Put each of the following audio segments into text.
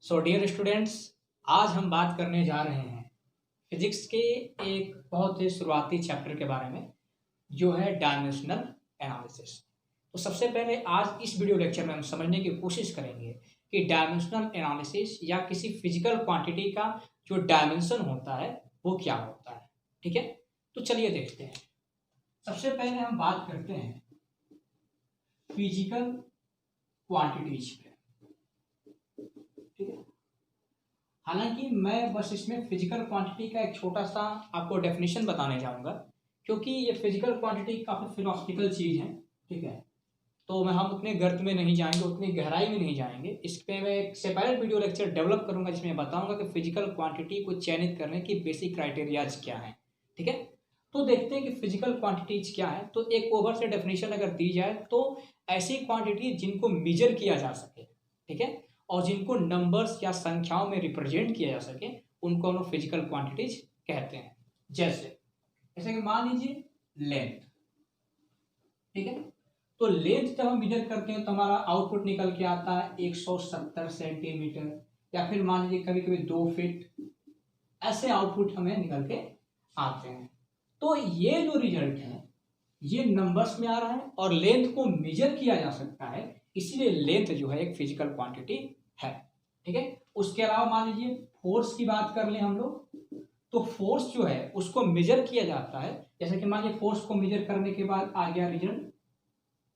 So dear students, आज हम बात करने जा रहे हैं फिजिक्स के एक बहुत ही शुरुआती चैप्टर के बारे में, जो है डायमेंशनल एनालिसिस। तो सबसे पहले आज इस वीडियो लेक्चर में हम समझने की कोशिश करेंगे कि डायमेंशनल एनालिसिस या किसी फिजिकल क्वांटिटी का जो डायमेंशन होता है वो क्या होता है। ठीक है, तो चलिए देखते हैं। सबसे पहले हम बात करते हैं फिजिकल क्वांटिटीज पे। ठीक है, हालांकि मैं बस इसमें फिजिकल क्वांटिटी का एक छोटा सा आपको डेफिनेशन बताने जाऊंगा, क्योंकि ये फिजिकल क्वांटिटी काफ़ी फिलोसफिकल चीज़ है। ठीक है, तो हम उतने गर्त में नहीं जाएंगे, उतनी गहराई में नहीं जाएंगे। इस पर मैं एक सेपरेट वीडियो लेक्चर डेवलप करूंगा जिसमें बताऊंगा कि फिजिकल क्वांटिटी को चयनित करने की बेसिक क्राइटेरियाज क्या है। ठीक है, तो देखते हैं कि फिजिकल क्वांटिटीज क्या है। तो एक ओवर से डेफिनेशन अगर दी जाए तो ऐसी क्वांटिटी जिनको मेजर किया जा सके, ठीक है, और जिनको नंबर्स या संख्याओं में रिप्रेजेंट किया जा सके, उनको हम लोग फिजिकल क्वांटिटीज कहते हैं। जैसे कि मान लीजिए लेंथ। ठीक है, तो लेंथ जब हम मेजर करते हैं तो हमारा आउटपुट निकल के आता है 170 सेंटीमीटर, या फिर मान लीजिए कभी कभी 2 फीट, ऐसे आउटपुट हमें निकल के आते हैं। तो ये जो रिजल्ट है ये नंबर्स में आ रहा है और लेंथ को मेजर किया जा सकता है, इसीलिए लेंथ जो है एक फिजिकल क्वांटिटी है। ठीक है, उसके अलावा मान लीजिए फोर्स की बात कर लें हम लोग, तो फोर्स जो है उसको मेजर किया जाता है। जैसे कि मान लीजिए फोर्स को मेजर करने के बाद आ गया रिजल्ट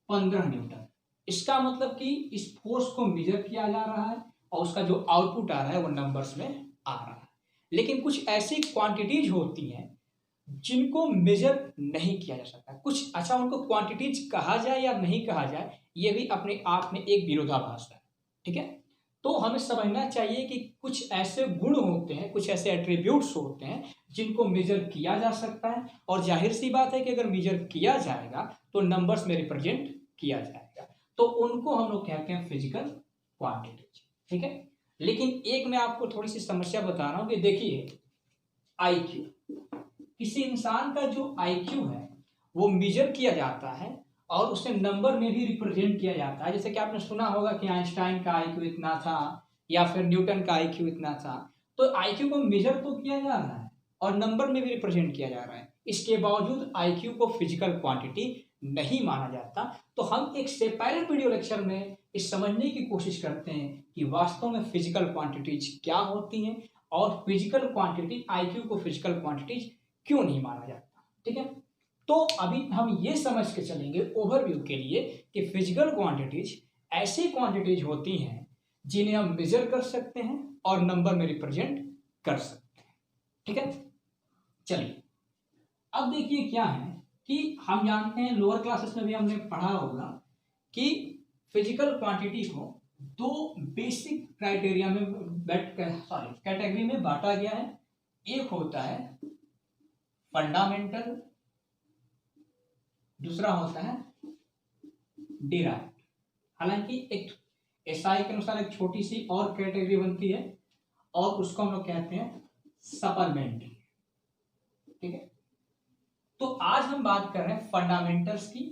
15 न्यूटन। इसका मतलब कि इस फोर्स को मेजर किया जा रहा है और उसका जो आउटपुट आ रहा है वो नंबर्स में आ रहा है। लेकिन कुछ ऐसी क्वांटिटीज होती हैं जिनको मेजर नहीं किया जा सकता। कुछ उनको क्वांटिटीज कहा जाए या नहीं कहा जाए, ये भी अपने आप में एक विरोधाभास है। ठीक है, तो हमें समझना चाहिए कि कुछ ऐसे गुण होते हैं, कुछ ऐसे एट्रीब्यूट्स होते हैं जिनको मेजर किया जा सकता है, और जाहिर सी बात है कि अगर मेजर किया जाएगा तो नंबर्स में रिप्रेजेंट किया जाएगा, तो उनको हम लोग कहते हैं फिजिकल क्वांटिटीज। ठीक है, लेकिन एक मैं आपको थोड़ी सी समस्या बता रहा हूं कि देखिए IQ, किसी इंसान का जो IQ है वो मेजर किया जाता है और उसे नंबर में भी रिप्रेजेंट किया जाता है। जैसे कि आपने सुना होगा कि आइंस्टाइन का IQ इतना था या फिर न्यूटन का IQ इतना था। तो IQ को मेजर तो किया जा रहा है और नंबर में भी रिप्रेजेंट किया जा रहा है, इसके बावजूद IQ को फिजिकल क्वांटिटी नहीं माना जाता। तो हम एक सेपरेट वीडियो लेक्चर में इस समझने की कोशिश करते हैं कि वास्तव में फिजिकल क्वांटिटीज क्या होती हैं और फिजिकल क्वांटिटी IQ को फिजिकल क्वांटिटीज क्यों नहीं माना जाता। ठीक है, तो अभी हम ये समझ के चलेंगे ओवरव्यू के लिए कि फिजिकल क्वांटिटीज ऐसी क्वांटिटीज होती हैं जिन्हें हम मेजर कर सकते हैं और नंबर में रिप्रेजेंट कर सकते हैं। ठीक है, चलिए अब देखिए क्या है कि हम जानते हैं, लोअर क्लासेस में भी हमने पढ़ा होगा कि फिजिकल क्वांटिटी को 2 बेसिक क्राइटेरिया में कैटेगरी में बांटा गया है। एक होता है फंडामेंटल, दूसरा होता है डिराइव्ड। हालांकि एक SI के अनुसार एक छोटी सी और कैटेगरी बनती है और उसको हम लोग कहते हैं सप्लीमेंट्री। ठीक है, तो आज हम बात कर रहे हैं फंडामेंटल्स की।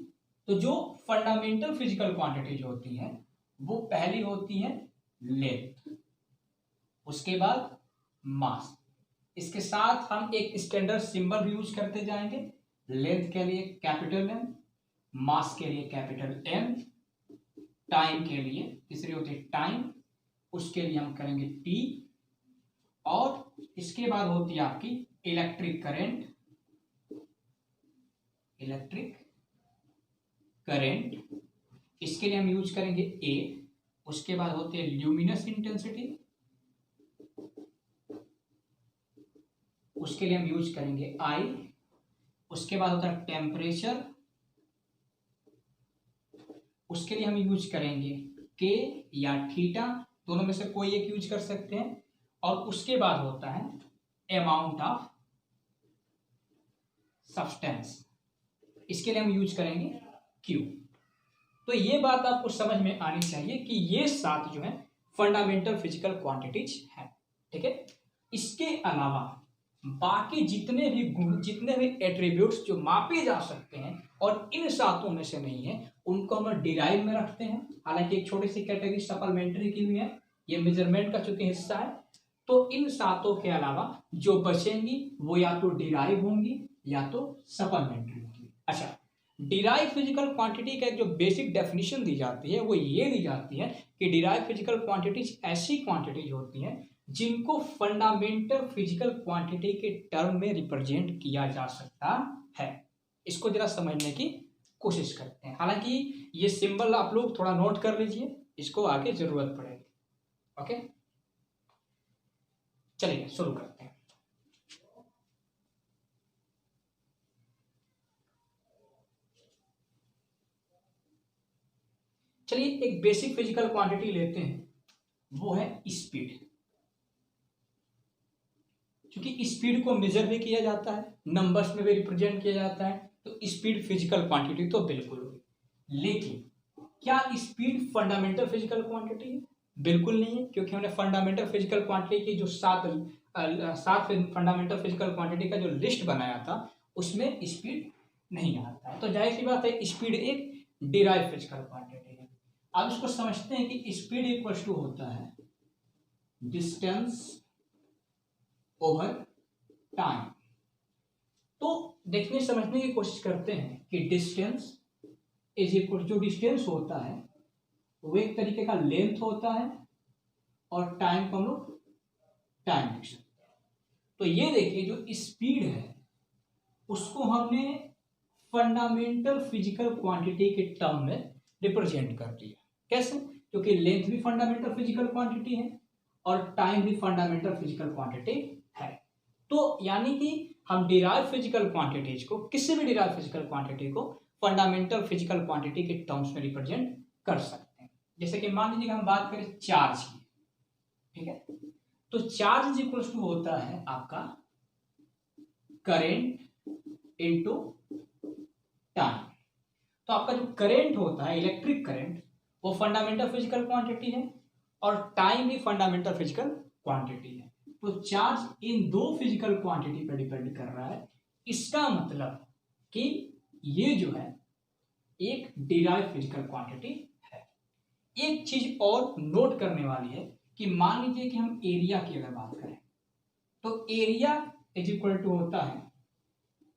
तो जो फंडामेंटल फिजिकल क्वांटिटीज होती हैं वो पहली होती है लेंथ, उसके बाद मास। इसके साथ हम एक स्टैंडर्ड सिंबल भी यूज करते जाएंगे। लेंथ के लिए कैपिटल M, मास के लिए कैपिटल M, टाइम के लिए तीसरी होती है टाइम, उसके लिए हम करेंगे T, और इसके बाद होती है आपकी इलेक्ट्रिक करंट, इसके लिए हम यूज करेंगे A। उसके बाद होती है ल्यूमिनस इंटेंसिटी, उसके लिए हम यूज करेंगे I। उसके बाद होता है टेम्परेचर, उसके लिए हम यूज करेंगे K या थीटा, दोनों में से कोई एक यूज कर सकते हैं। और उसके बाद होता है अमाउंट ऑफ सब्सटेंस, इसके लिए हम यूज करेंगे Q। तो ये बात आपको समझ में आनी चाहिए कि ये 7 जो है फंडामेंटल फिजिकल क्वांटिटीज है। ठीक है, इसके अलावा बाकी जितने भी गुण, जितने भी एट्रीब्यूट्स जो मापे जा सकते हैं और इन 7 में से नहीं है, उनको हम डिराइव में रखते हैं। हालांकि एक छोटी सी कैटेगरी सप्लीमेंट्री की भी है ये मेजरमेंट का चूंकि हिस्सा है, तो इन सातों के अलावा जो बचेंगी वो या तो डिराइव होंगी या तो सप्लीमेंट्री होंगी। अच्छा, डिराइव फिजिकल क्वांटिटी का एक जो बेसिक डेफिनेशन दी जाती है वो ये दी जाती है कि डिराइव फिजिकल क्वांटिटीज ऐसी क्वांटिटीज होती हैं जिनको फंडामेंटल फिजिकल क्वांटिटी के टर्म में रिप्रेजेंट किया जा सकता है। इसको जरा समझने की कोशिश करते हैं। हालांकि ये सिंबल आप लोग थोड़ा नोट कर लीजिए, इसको आगे जरूरत पड़ेगी। ओके, चलिए शुरू करते हैं। चलिए एक बेसिक फिजिकल क्वांटिटी लेते हैं, वो है स्पीड। क्योंकि स्पीड को मेजर भी किया जाता है, नंबर्स में भी रिप्रेजेंट किया जाता है, तो स्पीड फिजिकल क्वांटिटी तो बिल्कुल होगी। लेकिन क्या स्पीड फंडामेंटल फिजिकल क्वांटिटी है? बिल्कुल नहीं है, क्योंकि हमने फंडामेंटल फिजिकल क्वांटिटी की जो सात फंडामेंटल फिजिकल क्वांटिटी का जो लिस्ट बनाया था उसमें स्पीड नहीं आता है। तो जाहिर सी बात है स्पीड एक डिराइव फिजिकल क्वांटिटी है। अब इसको समझते हैं कि स्पीड इक्वल टू होता है डिस्टेंस ओवर टाइम। तो देखने समझने की कोशिश करते हैं कि डिस्टेंस इज इक्वल, जो डिस्टेंस होता है वो एक तरीके का लेंथ होता है और टाइम को हम लोग टाइम लिख सकते हैं। तो ये देखिए जो स्पीड है उसको हमने फंडामेंटल फिजिकल क्वांटिटी के टर्म में रिप्रेजेंट कर दिया। कैसे? क्योंकि लेंथ भी फंडामेंटल फिजिकल क्वांटिटी है और टाइम भी फंडामेंटल फिजिकल क्वांटिटी है। तो यानी कि हम डिराइव फिजिकल क्वांटिटीज को, किसी भी डिराइव फिजिकल क्वांटिटी को फंडामेंटल फिजिकल क्वांटिटी के टर्म्स में रिप्रेजेंट कर सकते हैं। जैसे कि मान लीजिए हम बात करें चार्ज की, ठीक है, तो चार्ज इज इक्वल टू होता है आपका करेंट इनटू टाइम। तो आपका जो करंट होता है, इलेक्ट्रिक करंट, वो फंडामेंटल फिजिकल क्वांटिटी है और टाइम भी फंडामेंटल फिजिकल क्वांटिटी है। तो चार्ज इन दो फिजिकल क्वांटिटी पर डिपेंड कर रहा है। इसका मतलब कि ये जो है एक डिराइव फिजिकल क्वांटिटी है। एक चीज और नोट करने वाली है कि मान लीजिए कि हम एरिया की अगर बात करें तो एरिया इज इक्वल टू होता है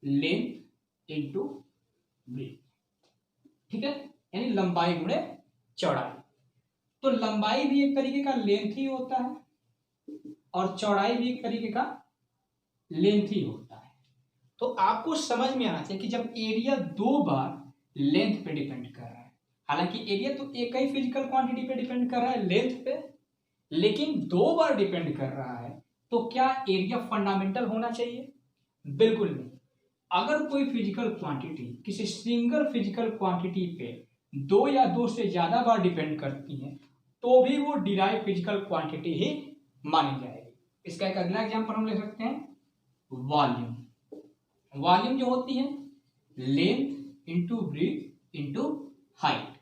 लेंथ इनटू ब्रेथ, ठीक है, यानी लंबाई गुणे चौड़ाई। तो लंबाई भी एक तरीके का लेंथ ही होता है और चौड़ाई भी एक तरीके का लेंथ ही होता है। तो आपको समझ में आना चाहिए कि जब एरिया दो बार लेंथ पे डिपेंड कर रहा है, हालांकि एरिया तो एक ही फिजिकल क्वांटिटी पे डिपेंड कर रहा है लेंथ पे, लेकिन दो बार डिपेंड कर रहा है, तो क्या एरिया फंडामेंटल होना चाहिए? बिल्कुल नहीं। अगर कोई फिजिकल क्वांटिटी किसी सिंगल फिजिकल क्वांटिटी पे दो या दो से ज्यादा बार डिपेंड करती है तो भी वो डिराइव फिजिकल क्वांटिटी ही मानी जाएगी। इसका एक अगला एग्जांपल हम ले सकते हैं वॉल्यूम। वॉल्यूम जो होती है length into breadth into height.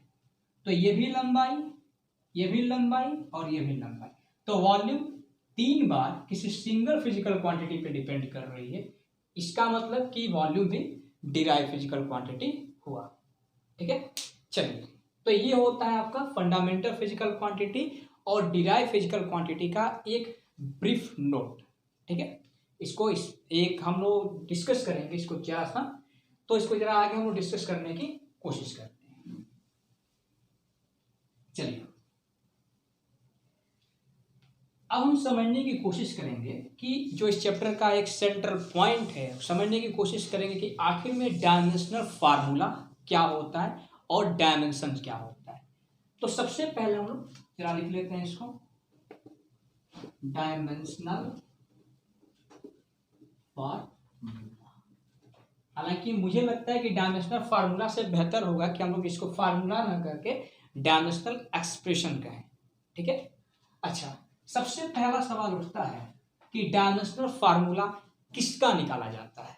तो ये भी लंबाई, ये भी लंबाई और ये भी लंबाई। तो वॉल्यूम तीन बार किसी सिंगल फिजिकल क्वांटिटी पे डिपेंड कर रही है। इसका मतलब कि वॉल्यूम भी डिराइव फिजिकल क्वांटिटी हुआ, ठीक है। चलिए, तो ये होता है आपका फंडामेंटल फिजिकल क्वांटिटी और डिराइव फिजिकल क्वांटिटी का एक ब्रीफ नोट, ठीक है। इसको एक हम लोग डिस्कस करेंगे इसको क्या था, तो इसको जरा आगे हम लोग डिस्कस करने की कोशिश करते हैं। चलिए अब हम समझने की कोशिश करेंगे कि जो इस चैप्टर का एक सेंट्रल पॉइंट है, समझने की कोशिश करेंगे कि आखिर में डायमेंशनल फार्मूला क्या होता है और डायमेंशन क्या होता है। तो सबसे पहले हम लोग जरा लिख लेते हैं इसको, डायमेंशनल फार्मूला। हालांकि मुझे लगता है कि डायमेंशनल फार्मूला से बेहतर होगा कि हम लोग इसको फार्मूला ना करके डायमेंशनल एक्सप्रेशन कहें, ठीक है। अच्छा, सबसे पहला सवाल उठता है कि डायमेंशनल फार्मूला किसका निकाला जाता है।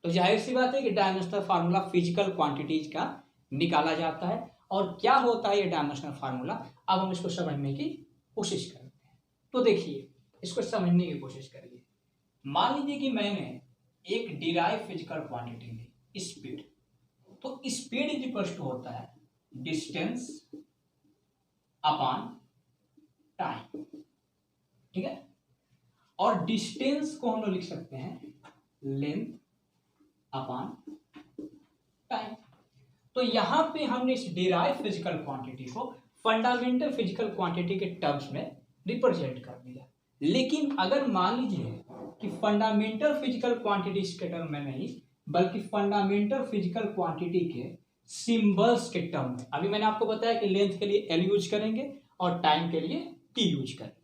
तो जाहिर सी बात है कि डायमेंशनल फार्मूला फिजिकल क्वांटिटीज का निकाला जाता है। और क्या होता है ये डायमेंशनल फार्मूला, अब हम इसको समझने की कोशिश करते हैं। तो देखिए, इसको समझने की कोशिश करिए। मान लीजिए कि मैंने एक डिराइव फिजिकल क्वांटिटी ली स्पीड, तो स्पीड इज इक्वल टू होता है डिस्टेंस अपॉन टाइम। ठीक है। और डिस्टेंस को हम लोग लिख सकते हैं लेंथ अपॉन टाइम। तो यहां पे हमने इस डिराइव फिजिकल क्वांटिटी को फंडामेंटल फिजिकल क्वांटिटी के टर्म्स में रिप्रेजेंट कर दिया। लेकिन अगर मान लीजिए कि फंडामेंटल फिजिकल क्वांटिटी के टर्म में नहीं बल्कि फंडामेंटल फिजिकल क्वांटिटी के सिंबल्स के टर्म में, अभी मैंने आपको बताया कि लेंथ के लिए एल यूज करेंगे और टाइम के लिए टी यूज करेंगे।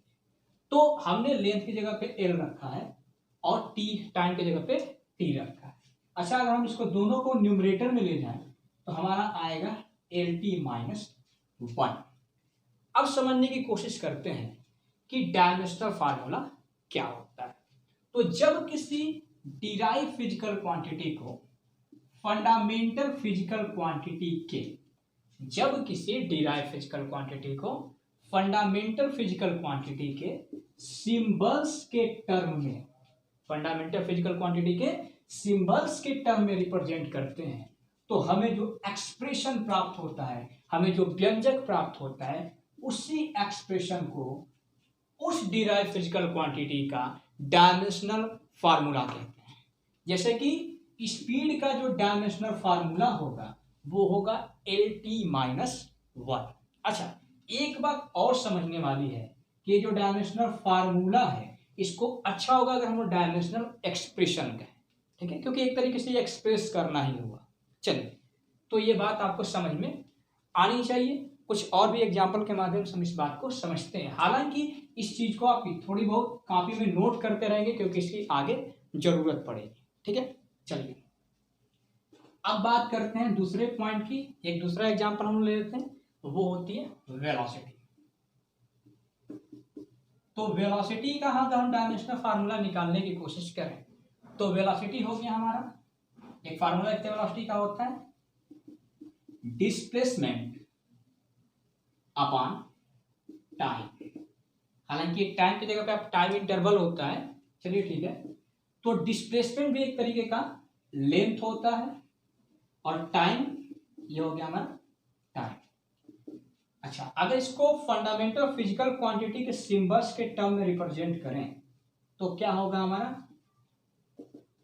तो हमने लेंथ की जगह पे एल रखा है और टी टाइम की जगह पे टी रखा है। अच्छा, अगर हम इसको दोनों को न्यूमरेटर में ले जाएं तो हमारा आएगा एल टी माइनस 1। अब समझने की कोशिश करते हैं कि डायमेंशनल फार्मूला क्या होता है। तो जब किसी डिराइव फिजिकल क्वांटिटी को फंडामेंटल फिजिकल क्वांटिटी के जब किसी डिराइव फिजिकल क्वांटिटी को फंडामेंटल फिजिकल क्वांटिटी के सिंबल्स के टर्म में फंडामेंटल फिजिकल क्वांटिटी के सिंबल्स के टर्म में रिप्रेजेंट करते हैं तो हमें जो एक्सप्रेशन प्राप्त होता है, हमें जो व्यंजक प्राप्त होता है, उसी एक्सप्रेशन को उस डिराइव फिजिकल क्वांटिटी का डायमेंशनल फार्मूला कहते हैं। जैसे कि स्पीड का जो डायमेंशनल फार्मूला होगा वो होगा एल टी माइनस 1। अच्छा, एक बात और समझने वाली है कि ये जो डायमेंशनल फार्मूला है इसको अच्छा होगा अगर हम डायमेंशनल एक्सप्रेशन कहें, ठीक है, क्योंकि एक तरीके से एक्सप्रेस करना ही होगा। चलिए, तो ये बात आपको समझ में आनी चाहिए। कुछ और भी एग्जाम्पल के माध्यम से हम इस बात को समझते हैं। हालांकि इस चीज को आप थोड़ी बहुत कॉपी में नोट करते रहेंगे क्योंकि इसकी आगे जरूरत पड़ेगी, ठीक है। चलिए, अब बात करते हैं दूसरे पॉइंट की। एक दूसरा एग्जाम्पल हम ले लेते हैं, वो होती है वेलोसिटी। तो वेलोसिटी का अगर हम डायमेंशनल फार्मूला निकालने की कोशिश करें तो वेलोसिटी हो गया हमारा, एक फार्मूला लिखते हैं वेलोसिटी का होता है डिस्प्लेसमेंट अपॉन टाइम। हालांकि टाइम की जगह पे आप टाइम इंटरवल होता है, चलिए ठीक है। तो डिस्प्लेसमेंट भी एक तरीके का लेंथ होता है और टाइम ये हो गया हमारा टाइम। अच्छा, अगर इसको फंडामेंटल फिजिकल क्वांटिटी के सिंबल्स के टर्म में रिप्रेजेंट करें तो क्या होगा हमारा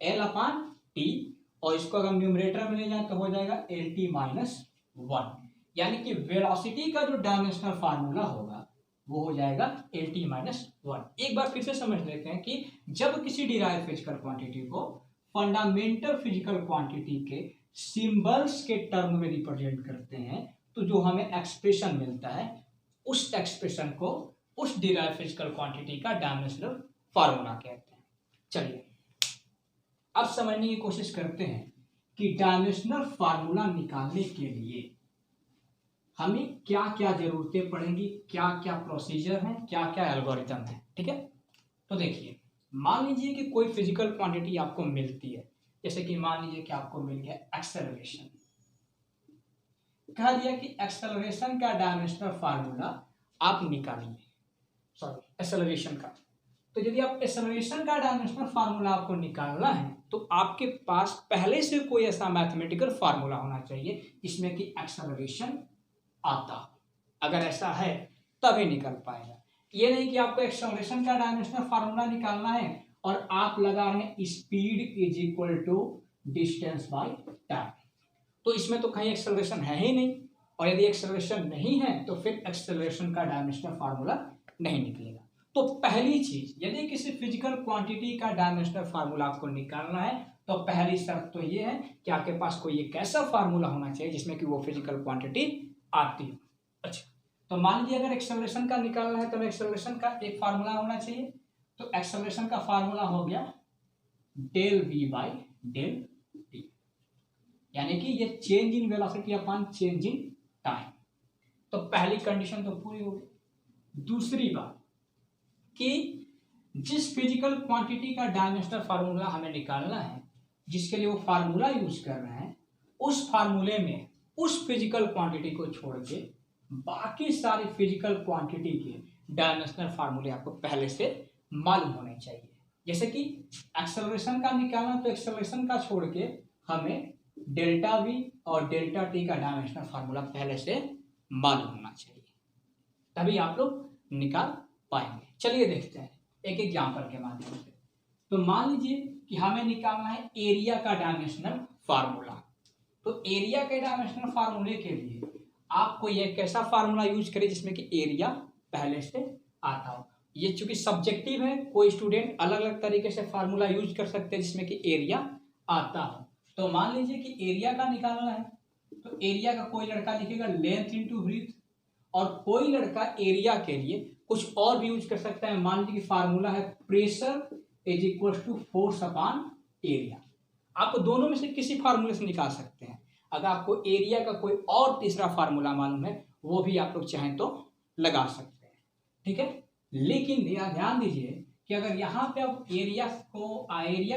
एल अपॉन टी, और इसको अगर न्यूमरेटर में ले जाए तो हो जाएगा एल टी माइनस 1। यानी कि वेलोसिटी का जो डायमेंशनल फार्मूला होगा वो हो जाएगा एल टी माइनस 1। एक बार फिर से समझ लेते हैं कि जब किसी डिराइव फिजिकल क्वांटिटी को फंडामेंटल फिजिकल क्वांटिटी के सिंबल्स के टर्म में रिप्रेजेंट करते हैं तो जो हमें एक्सप्रेशन मिलता है उस एक्सप्रेशन को उस डिराइव फिजिकल क्वांटिटी का डायमेंशनल फार्मूला कहते हैं। चलिए, अब समझने की कोशिश करते हैं कि डायमेंशनल फार्मूला निकालने के लिए हमें क्या क्या जरूरतें पड़ेंगी, क्या क्या प्रोसीजर है, क्या क्या एल्गोरिथम है, ठीक है। तो देखिए, मान लीजिए कि कोई फिजिकल क्वांटिटी आपको मिलती है, जैसे कि मान लीजिए कि आपको मिल गया एक्सेलरेशन। कह दिया कि एक्सेलरेशन का डायमेंशनल फार्मूला आप निकालिए, सॉरी एक्सेलरेशन का। तो यदि आप एक्सेलरेशन का डायमेंशनल फार्मूला आपको निकालना है तो आपके पास पहले से कोई ऐसा मैथमेटिकल फार्मूला होना चाहिए जिसमें कि एक्सेलरेशन आता। अगर ऐसा है तभी निकल पाएगा। ये नहीं कि आपको एक्सेलरेशन का डायमेंशनल फार्मूला निकालना है और आप लगा रहे हैं speed is equal to distance by time, तो इसमें तो कहीं एक्सेलरेशन है ही नहीं। और यदि एक्सेलरेशन नहीं है तो फिर एक्सेलरेशन का डायमेंशनल फार्मूला नहीं निकलेगा। तो पहली चीज, यदि किसी फिजिकल क्वांटिटी का डायमेंशनल फार्मूला आपको निकालना है तो पहली शर्त तो ये है कि आपके पास कोई एक ऐसा फार्मूला होना चाहिए जिसमें कि वो फिजिकल क्वांटिटी आती हो। अच्छा, तो मान लीजिए अगर एक्सेलरेशन का निकालना है तो एक्सेलरेशन का एक फार्मूला होना चाहिए। तो एक्सेलरेशन का फार्मूला हो गया del v by del t, यानी कि ये change in velocity upon change in time. तो पहली कंडीशन तो पूरी हो गई। दूसरी बात कि जिस फिजिकल क्वांटिटी का डायमेंशनल फार्मूला हमें निकालना है, जिसके लिए वो फार्मूला यूज कर रहे हैं, उस फार्मूले में उस फिजिकल क्वांटिटी को छोड़ के बाकी सारी फिजिकल क्वांटिटी के डायमेंशनल फार्मूले आपको पहले से मालूम होने चाहिए। जैसे कि एक्सेलरेशन का निकालना तो एक्सेलरेशन का छोड़ के हमें डेल्टा वी और डेल्टा टी का डायमेंशनल फार्मूला पहले से मालूम होना चाहिए, तभी आप लोग निकाल पाएंगे। चलिए देखते हैं एक एग्जाम्पल के माध्यम से। तो मान लीजिए कि हमें निकालना है एरिया का डायमेंशनल फार्मूला। तो एरिया के डायमेंशनल फार्मूले के लिए आपको एक ऐसा फार्मूला यूज करें जिसमें कि एरिया पहले से आता हो। ये चूंकि सब्जेक्टिव है, कोई स्टूडेंट अलग अलग तरीके से फार्मूला यूज कर सकते हैं जिसमें कि एरिया आता हो। तो मान लीजिए कि एरिया का निकालना है, तो एरिया का कोई लड़का लिखेगा लेंथ इंटू ब्रीथ, और कोई लड़का एरिया के लिए कुछ और भी यूज कर सकता है। मान लीजिए कि फार्मूला है pressure is equal to force upon area. आप दोनों में से किसी फार्मूले से निकाल सकते हैं। अगर आपको एरिया का कोई और तीसरा फार्मूला मालूम है वो भी आप लोग चाहें तो लगा सकते हैं, ठीक है। लेकिन ध्यान दीजिए कि अगर यहाँ पे आप एरिया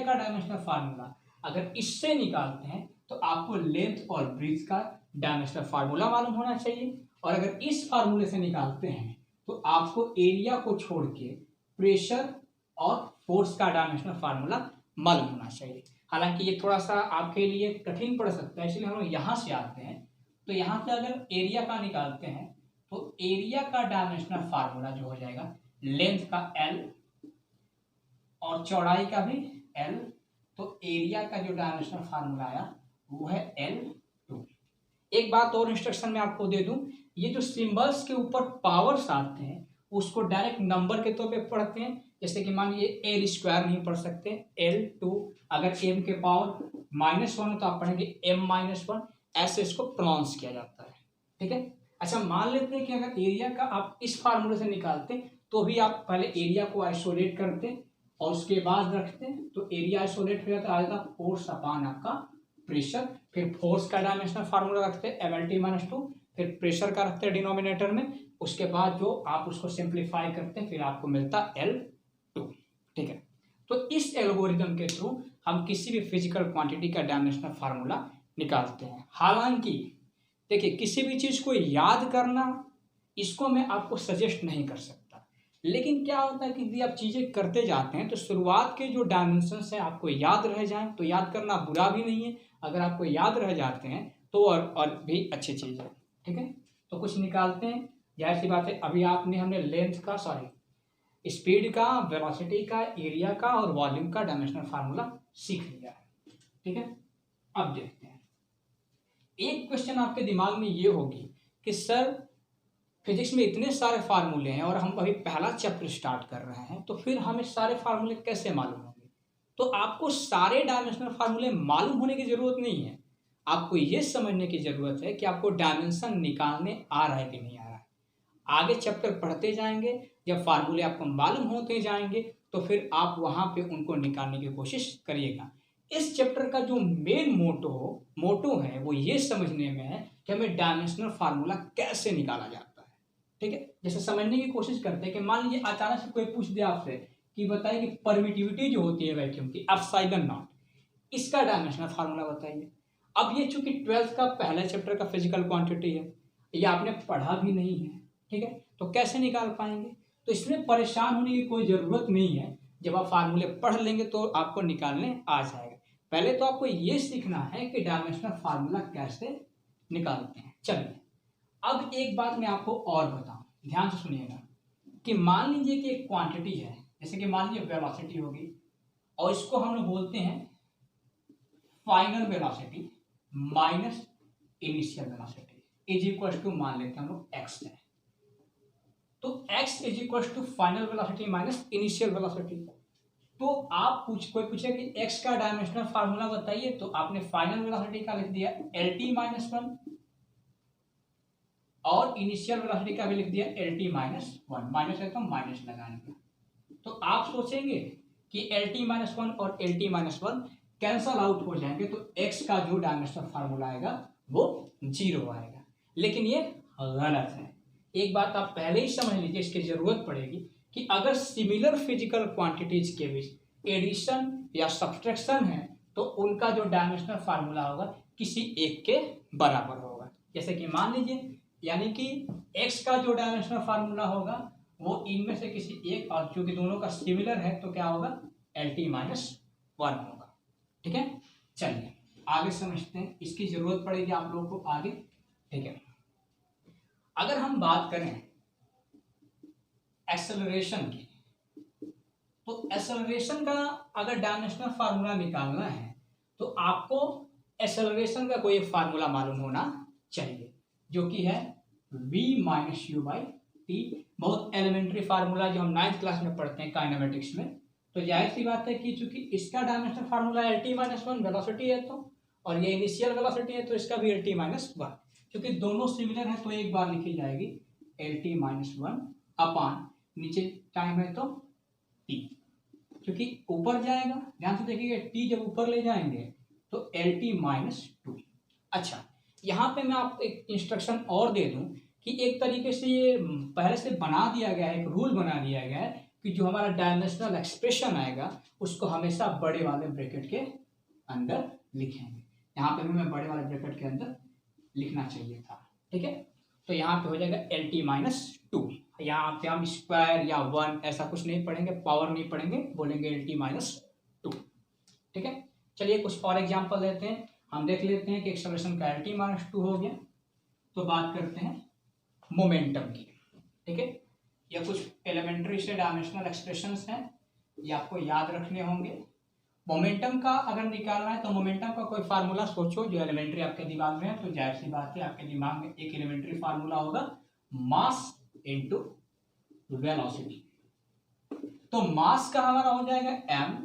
का डायमेंशनल फार्मूला अगर इससे निकालते हैं तो आपको लेंथ और ब्रीथ का डायमेंशनल फार्मूला मालूम होना चाहिए, और अगर इस फार्मूले से निकालते हैं तो आपको एरिया को छोड़ के प्रेशर और फोर्स का डायमेंशनल फार्मूला मालूम होना चाहिए। हालांकि ये थोड़ा सा आपके लिए कठिन पड़ सकता है, इसलिए हम लोग यहाँ से आते हैं। तो यहाँ से अगर एरिया का निकालते हैं तो एरिया का डायमेंशनल फार्मूला जो हो जाएगा लेंथ का L और चौड़ाई का भी L। तो एरिया का जो डायमेंशनल फार्मूला आया वो है L2। एक बात और इंस्ट्रक्शन में आपको दे दूं, ये जो सिंबल्स के ऊपर पावर्स आते हैं उसको डायरेक्ट नंबर के तौर पे पढ़ते हैं। जैसे कि मान लीजिए L स्क्वायर नहीं पढ़ सकते, L2। अगर m के पावर -1 हो तो आप पढ़ेंगे m-1, ऐसे इसको प्रोनाउंस किया जाता है, ठीक है। अच्छा, मान लेते हैं कि अगर एरिया का आप इस फार्मूले से निकालते तो भी आप पहले एरिया को आइसोलेट करते और उसके बाद रखते हैं, तो एरिया आइसोलेट हो जाता है, फोर्स अपॉन आपका प्रेशर। फिर फोर्स का डायमेंशनल फार्मूला रखते हैं MLT-2, फिर प्रेशर का रखते हैं डिनोमिनेटर में। उसके बाद जो आप उसको सिंप्लीफाई करते हैं फिर आपको मिलता L2, ठीक है। तो इस एल्गोरिथम के थ्रू हम किसी भी फिजिकल क्वांटिटी का डायमेंशनल फार्मूला निकालते हैं। हालांकि देखिए, किसी भी चीज को याद करना इसको मैं आपको सजेस्ट नहीं कर सकता, लेकिन क्या होता है कि यदि आप चीजें करते जाते हैं तो शुरुआत के जो डायमेंशंस हैं आपको याद रह जाएं तो याद करना बुरा भी नहीं है। अगर आपको याद रह जाते हैं तो और भी अच्छी चीज है, ठीक है। तो कुछ निकालते हैं, जाहिर सी बात है। अभी हमने लेंथ का स्पीड का, वेलोसिटी का, एरिया का और वॉल्यूम का डायमेंशनल फार्मूला सीख लिया है, ठीक है। अब देखते हैं, एक क्वेश्चन आपके दिमाग में ये होगी कि सर फिजिक्स में इतने सारे फार्मूले हैं और हम अभी पहला चैप्टर स्टार्ट कर रहे हैं, तो फिर हमें सारे फार्मूले कैसे मालूम होंगे। तो आपको सारे डायमेंशनल फार्मूले मालूम होने की जरूरत नहीं है, आपको ये समझने की जरूरत है कि आपको डायमेंशन निकालने आ रहा है कि नहीं आ रहा है। आगे चैप्टर पढ़ते जाएंगे, जब फार्मूले आपको मालूम होते जाएंगे तो फिर आप वहां पे उनको निकालने की कोशिश करिएगा। इस चैप्टर का जो मेन मोटो है वो ये समझने में है कि हमें डायमेंशनल फार्मूला कैसे निकाला जाता है, ठीक है। जैसे समझने की कोशिश करते हैं कि मान लीजिए अचानक से कोई पूछ दे आपसे कि बताइए कि परमिटिविटी जो होती है वैक्यूम की, एप्सिलॉन नॉट, इसका डायमेंशनल फार्मूला बताइए। अब ये चूंकि 12th का पहला चैप्टर का फिजिकल क्वांटिटी है, ये आपने पढ़ा भी नहीं है, ठीक है, तो कैसे निकाल पाएंगे। तो इसमें परेशान होने की कोई जरूरत नहीं है, जब आप फार्मूले पढ़ लेंगे तो आपको निकालने आ जाएगा। पहले तो आपको ये सीखना है कि डायमेंशनल फार्मूला कैसे निकालते हैं। चलिए, अब एक बात मैं आपको और बताऊं, ध्यान से सुनिएगा कि मान लीजिए कि एक क्वांटिटी है, जैसे कि मान लीजिए वेलोसिटी होगी और इसको हम लोग बोलते हैं final velocity minus initial velocity is equal to, मान लेते हैं हम लोग x है। तो x is equal to final velocity minus initial velocity. तो आप कोई पूछे कि x का डायमेंशनल फार्मूला बताइए, तो आपने फाइनल वेलोसिटी का लिख दिया LT-1 और इनिशियल वेलोसिटी का भी लिख दिया LT-1, माइनस है तो माइनस लगाएंगे। तो आप सोचेंगे कि LT-1 और LT-1 कैंसल आउट हो जाएंगे, तो x का जो डायमेंशनल फार्मूला आएगा वो 0 आएगा, लेकिन ये गलत है। एक बात आप पहले ही समझ लीजिए, इसकी जरूरत पड़ेगी कि अगर सिमिलर फिजिकल क्वांटिटीज के बीच एडिशन या सब्सट्रैक्शन है तो उनका जो डायमेंशनल फार्मूला होगा किसी एक के बराबर होगा। जैसे कि मान लीजिए, यानी कि x का जो डायमेंशनल फार्मूला होगा वो इनमें से किसी एक, और चूंकि दोनों का सिमिलर है तो क्या होगा, LT-1 होगा, ठीक है। चलिए आगे समझते हैं, इसकी जरूरत पड़ेगी आप लोगों को आगे, ठीक है। अगर हम बात करें एक्सेलरेशन की, तो एक्सेलरेशन का अगर डायमेंशनल फार्मूला निकालना है तो आपको एक्सेलरेशन का कोई फार्मूला मालूम होना चाहिए, जो कि है v minus you by T. बहुत एलिमेंट्री फार्मूला जो हम 9th क्लास में पढ़ते हैं काइनेमेटिक्स में। तो जाहिर सी बात है कि चूंकि इसका dimensional formula L T minus one velocity है, तो और ये इनिशियल वेलोसिटी है, तो इसका भी एल टी माइनस वन। क्योंकि दोनों सिमिलर है तो एक बार लिखी जाएगी L T minus one upon नीचे टाइम है तो टी, क्योंकि ऊपर जाएगा। ध्यान से देखिए, टी जब ऊपर ले जाएंगे तो एल टी माइनस टू। अच्छा, यहाँ पे मैं आपको एक इंस्ट्रक्शन और दे दूं कि एक तरीके से ये पहले से बना दिया गया है, एक रूल बना दिया गया है कि जो हमारा डायमेंशनल एक्सप्रेशन आएगा उसको हमेशा बड़े वाले ब्रैकेट के अंदर लिखेंगे। यहाँ पे भी मैं बड़े वाले ब्रैकेट के अंदर लिखना चाहिए था, ठीक है। तो यहाँ पे हो जाएगा एल टी माइनस टू। यहाँ पे हम स्क्वायर या वन ऐसा कुछ नहीं पढ़ेंगे, पावर नहीं पढ़ेंगे, बोलेंगे एल टी माइनस टू, ठीक है। चलिए कुछ और एग्जाम्पल लेते हैं, हम देख लेते हैं कि एक्सेलरेशन का एल टी माइनस टू हो गया। तो बात करते हैं मोमेंटम की, ठीक है। या कुछ एलिमेंट्री से डायमेंशनल एक्सप्रेशंस हैं, ये आपको याद रखने होंगे। मोमेंटम का अगर निकालना है तो मोमेंटम का कोई फार्मूला सोचो जो एलिमेंट्री आपके दिमाग में है। तो जाहिर सी बात है आपके दिमाग में एक एलिमेंट्री फार्मूला होगा, मास इनटू वेलोसिटी। तो मास का हमारा हो जाएगा m,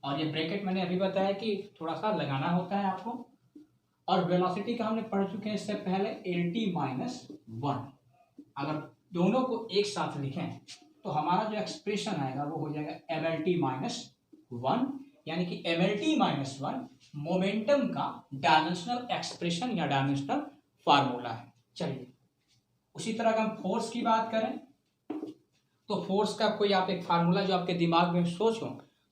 और ये ब्रैकेट मैंने अभी बताया कि थोड़ा सा लगाना होता है आपको। और वेलोसिटी का हमने पढ़ चुके हैं इससे पहले, एल टी माइनस वन। अगर दोनों को एक साथ लिखें तो हमारा जो एक्सप्रेशन आएगा वो हो जाएगा M L T minus one, यानी कि M L T minus one momentum का डायमेंशनल एक्सप्रेशन या डायमेंशनल फार्मूला है। चलिए उसी तरह अगर हम फोर्स की बात करें तो फोर्स का कोई आप एक फार्मूला जो आपके दिमाग में सोचो,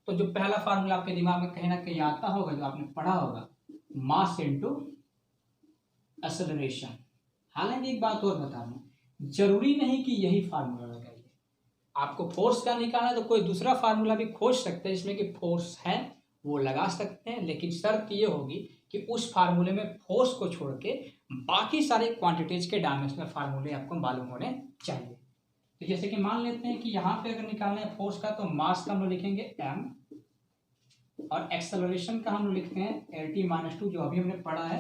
तो जो पहला फार्मूला आपके दिमाग में कहीं ना कहीं आता होगा, जो आपने पढ़ा होगा, मास इनटू एक्सेलरेशन। हालांकि एक बात और बता दूं, जरूरी नहीं कि यही फार्मूला लगाइए। आपको फोर्स का निकालना है तो कोई दूसरा फार्मूला भी खोज सकते हैं जिसमें कि फोर्स है, वो लगा सकते हैं, लेकिन शर्त ये होगी कि उस फार्मूले में फोर्स को छोड़ के बाकी सारे क्वांटिटीज के डायमेंशनल फार्मूले आपको मालूम होने चाहिए। तो जैसे कि मान लेते हैं कि यहाँ पे अगर निकालना है फोर्स का, तो मास का हम लोग लिखेंगे m, और एक्सेलरेशन का हम लोग लिखते हैं एल टी माइनस टू, जो अभी हमने पढ़ा है।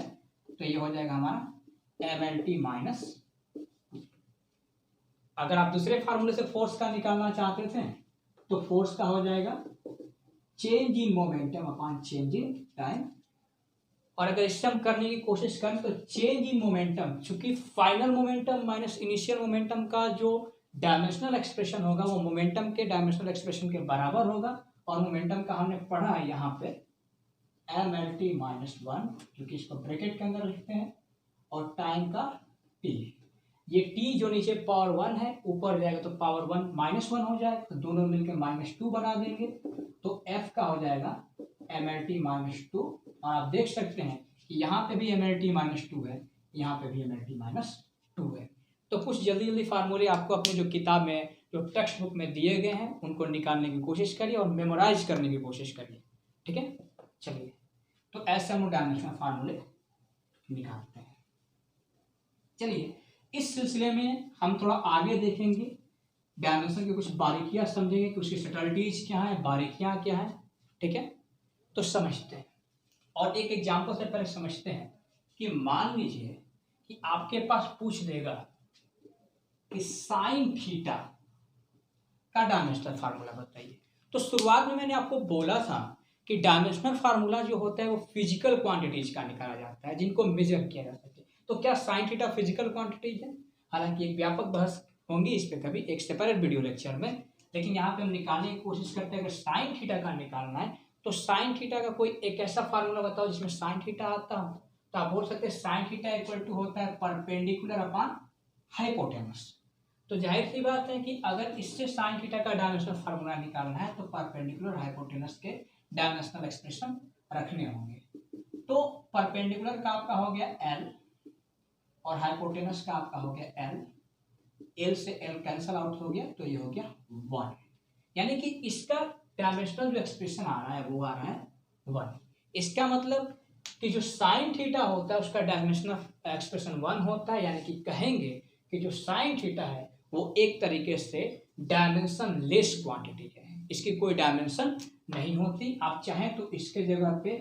तो ये हो जाएगा हमारा एम एल टी माइनस। अगर आप दूसरे फार्मूले से फोर्स का निकालना चाहते थे तो फोर्स का हो जाएगा change in momentum upon change in time. और अगर इससे हम करने की कोशिश करें तो चेंज इन मोमेंटम, चूंकि final momentum minus initial momentum का जो डायमेंशनल एक्सप्रेशन होगा वो मोमेंटम के डायमेंशनल एक्सप्रेशन के बराबर होगा। और मोमेंटम का हमने पढ़ा है यहाँ पे M L T minus one, क्योंकि इसको ब्रैकेट के अंदर लिखते हैं, और टाइम का टी। ये टी जो नीचे पावर वन है, ऊपर जाएगा तो पावर वन माइनस वन हो जाएगा, तो दोनों मिलकर माइनस टू बना देंगे। तो एफ का हो जाएगा M L T minus two. और आप देख सकते हैं कि यहाँ पे भी M L T minus two है, यहाँ पे भी M L T minus two है। तो कुछ जल्दी जल्दी फार्मूले आपको अपनी जो किताब में, जो टेक्स्ट बुक में दिए गए हैं, उनको निकालने की कोशिश करिए और मेमोराइज करने की कोशिश करिए, ठीक है। चलिए, तो ऐसे हम डायमेंशनल फार्मूले निकालते हैं। चलिए, इस सिलसिले में हम थोड़ा आगे देखेंगे, डायमेंशन की कुछ बारीकियां समझेंगे कि उसकी सटलिटीज क्या है, बारीकियां क्या है, ठीक है। तो समझते हैं, और एक एग्जांपल से पहले समझते हैं कि मान लीजिए कि आपके पास पूछ देगा कि साइन थीटा का डायमेंशनल फार्मूला बताइए। तो शुरुआत में मैंने आपको बोला था कि डायमेंशनल फार्मूला जो होता है वो फिजिकल क्वांटिटीज का निकाला जाता है, जिनको मेजर किया जा सके। तो क्या साइन थीटा फिजिकल क्वांटिटीज है? हालांकि एक व्यापक बहस होंगी इस पे कभी एक सेपरेट वीडियो लेक्चर में, लेकिन यहाँ पे हम निकालने की कोशिश करते हैं। अगर साइन थीटा का निकालना है तो साइन थीटा का कोई एक ऐसा फार्मूला बताओ जिसमें साइन थीटा आता हो। तो आप बोल सकते हैं साइन थीटा इक्वल टू होता है परपेंडिकुलर अपॉन हाइपोटेनस। तो जाहिर सी बात है कि अगर इससे साइन थीटा का डायमेंशनल फार्मूला निकालना है तो परपेंडिकुलर हाइपोटेनस के डायमेंशनल एक्सप्रेशन रखने होंगे। तो परपेंडिकुलर का आपका हो गया L और हाइपोटेनस का आपका हो गया L, L से L कैंसल आउट हो गया, तो ये हो गया 1। यानी कि इसका डायमेंशनल जो एक्सप्रेशन आ रहा है वो आ रहा है 1। इसका मतलब कि जो साइन थीटा होता है उसका डायमेंशनल एक्सप्रेशन 1 होता है। यानी कि कहेंगे कि जो साइन थीटा है वो एक तरीके से डायमेंशन लेस क्वांटिटी है, इसकी कोई डायमेंशन नहीं होती। आप चाहें तो इसके जगह पे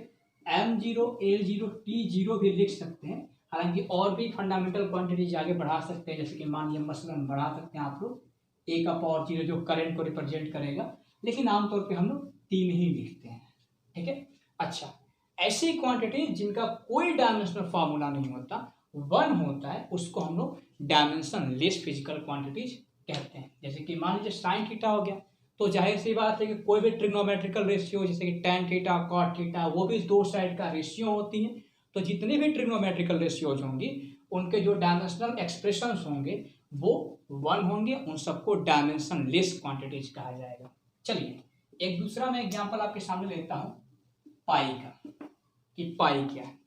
M0, L0, T0 भी लिख सकते हैं। हालांकि और भी फंडामेंटल क्वांटिटीज आगे बढ़ा सकते हैं, जैसे कि मानिए मसलन बढ़ा सकते हैं आप लोग A⁴ जो करंट को रिप्रेजेंट करेगा, लेकिन आमतौर पे हम लोग 3 ही लिखते हैं। ठीक है। अच्छा, ऐसी क्वांटिटी जिनका कोई डायमेंशनल फार्मूला नहीं होता, 1 होता है, उसको हम लोग डायमेंशन लेस फिजिकल क्वांटिटीज कहते हैं। जैसे कि मान लीजिए साइन थीटा हो गया, तो जाहिर सी बात है कि कोई भी ट्रिग्नोमेट्रिकल रेशियो जैसे कि tan थीटा, cot थीटा, वो भी 2 साइड का रेशियो होती है। तो जितनी भी ट्रिग्नोमेट्रिकल रेशियोज होंगी उनके जो डायमेंशनल एक्सप्रेशंस होंगे वो 1 होंगे, उन सबको डायमेंशन लेस क्वांटिटीज कहा जाएगा। चलिए एक दूसरा मैं एग्जांपल आपके सामने लेता हूं पाई का, कि पाई क्या है।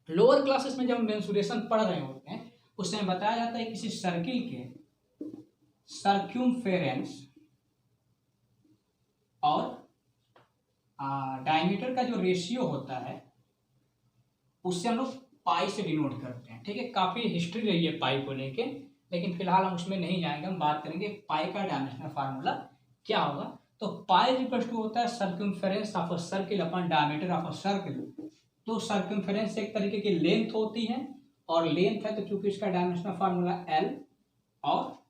लोअर क्लासेस में जब मेंसुरेशन पढ़ रहे होते हैं उस समय बताया जाता है किसी सर्किल के सर्क्यूमफेरेंस और डायमीटर का जो रेशियो होता है उससे हम लोग पाई से डिनोट करते हैं। ठीक है, काफी हिस्ट्री रही है पाई को लेके, लेकिन फिलहाल हम उसमें नहीं जाएंगे। हम बात करेंगे पाई का डायमेंशनल फार्मूला क्या होगा। तो पाई इक्वल टू होता है circumference of a circle upon diameter of a circle. तो सर्कमफेरेंस एक तरीके की लेंथ होती है, और लेंथ है तो चूंकि इसका डायमेंशनल फार्मूला L, और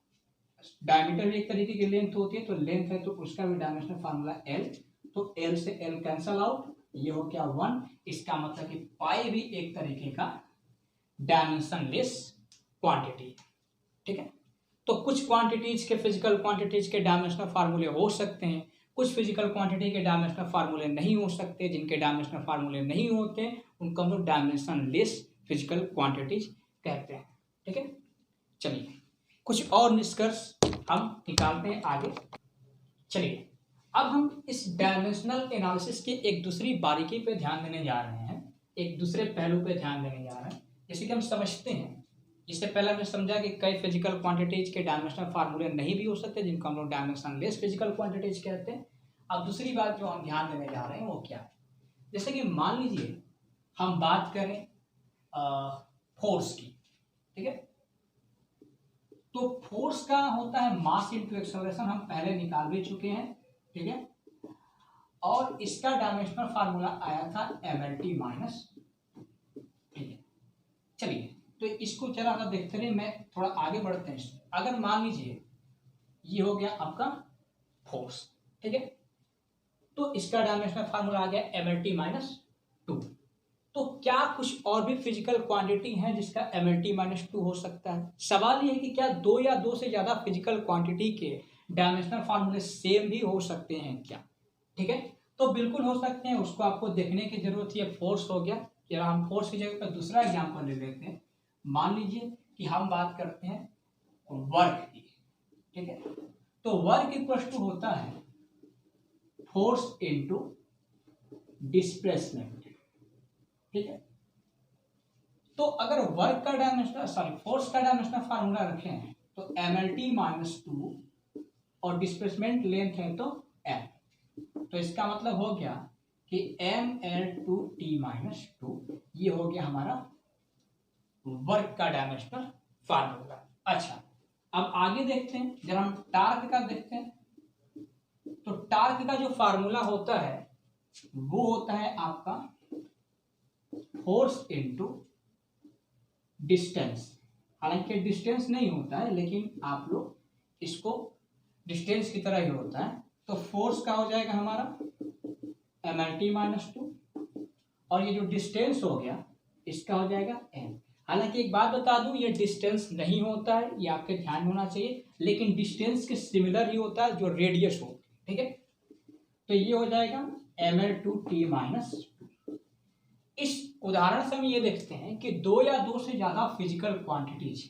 डायमीटर भी एक तरीके की लेंथ होती है, तो लेंथ है तो उसका भी डायमेंशनल फार्मूला L। तो L से L कैंसल आउट, ये हो गया 1। इसका मतलब कि पाई भी एक तरीके का डायमेंशन लेस क्वांटिटी है। ठीक है, तो कुछ क्वांटिटीज के फिजिकल क्वांटिटीज के डायमेंशनल फार्मूले हो सकते हैं, कुछ फिजिकल क्वांटिटी के डायमेंशनल फार्मूले नहीं हो सकते। जिनके डायमेंशनल फार्मूले नहीं होते उनको हम लोग डायमेंशन लेस फिजिकल क्वांटिटीज कहते हैं। ठीक है, चलिए कुछ और निष्कर्ष हम निकालते हैं आगे। चलिए अब हम इस डायमेंशनल एनालिसिस की एक दूसरी बारीकी पे ध्यान देने जा रहे हैं, एक दूसरे पहलू पे ध्यान देने जा रहे हैं। जैसे कि हम समझते हैं, इससे पहले हमने समझा कि कई फिजिकल क्वांटिटीज के डायमेंशनल फार्मूले नहीं भी हो सकते, जिनको हम लोग डायमेंशन लेस फिजिकल क्वांटिटीज कहते हैं। अब दूसरी बात जो हम ध्यान देने जा रहे हैं वो क्या है, जैसे कि मान लीजिए हम बात करें फोर्स की। ठीक है, तो फोर्स का होता है मास इनटू एक्सेलरेशन, हम पहले निकाल भी चुके हैं। ठीक है, और इसका डायमेंशनल फार्मूला आया था mLT माइनस। ठीक है, चलिए तो इसको चला कर देखते रहे, मैं थोड़ा आगे बढ़ते हैं। अगर मान लीजिए ये हो गया आपका फोर्स, ठीक है, तो इसका डायमेंशनल फार्मूला आ गया mLT माइनस 2। तो क्या कुछ और भी फिजिकल क्वांटिटी है जिसका mLT माइनस 2 हो सकता है? सवाल ये है कि क्या 2 या 2 से ज्यादा फिजिकल क्वांटिटी के डायमेंशनल फार्मूले सेम भी हो सकते हैं क्या? ठीक है, तो बिल्कुल हो सकते हैं, उसको आपको देखने की जरूरत है। फोर्स हो गया, या हम फोर्स की जगह पर दूसरा एग्जांपल ले लेते हैं। मान लीजिए कि हम बात करते हैं वर्क की। ठीक है, तो वर्क इक्वल टू होता है फोर्स इनटू डिस्प्लेसमेंट। ठीक है, तो अगर वर्क का डायमेंशनल फोर्स का डायमेंशनल फार्मूला रखे हैं तो mLT माइनस 2 और डिस्प्लेसमेंट लेंथ है तो m, तो इसका मतलब हो गया कि mL2T माइनस 2, ये हो गया हमारा वर्क का डायमेंशनल फार्मूला। अच्छा, अब आगे देखते हैं, जब हम टार्क का देखते हैं तो टार्क का जो फार्मूला होता है वो होता है आपका फोर्स इनटू डिस्टेंस। हालांकि डिस्टेंस नहीं होता है, लेकिन आप लोग इसको डिस्टेंस की तरह ही होता है। तो फोर्स का हो जाएगा हमारा mLT माइनस 2, और ये जो डिस्टेंस हो गया इसका हो जाएगा m। हालांकि एक बात बता दूं, ये डिस्टेंस नहीं होता है, ये आपके ध्यान में होना चाहिए, लेकिन डिस्टेंस के सिमिलर ही होता है जो रेडियस होती है। ठीक है, तो ये हो जाएगा mL2T माइनस 2। इस उदाहरण से हम ये देखते हैं कि 2 या 2 से ज्यादा फिजिकल क्वांटिटीज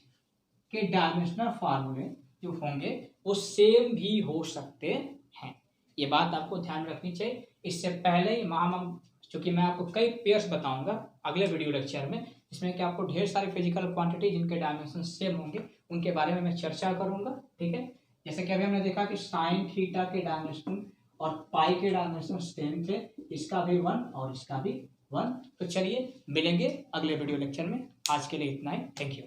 के डायमेंशनल फार्मूले जो होंगे वो सेम भी हो सकते हैं। ये बात आपको ध्यान रखनी चाहिए। इससे पहले हम चूंकि मैं आपको कई पेयर्स बताऊंगा अगले वीडियो लेक्चर में, जिसमें कि आपको ढेर सारी फिजिकल क्वांटिटी जिनके डायमेंशन सेम होंगे उनके बारे में मैं चर्चा करूंगा। ठीक है, जैसे कि अभी हमने देखा कि साइन थीटा के डायमेंशन और पाई के डायमेंशन सेम थे, इसका भी 1 और इसका भी 1। तो चलिए मिलेंगे अगले वीडियो लेक्चर में, आज के लिए इतना ही। Thank you.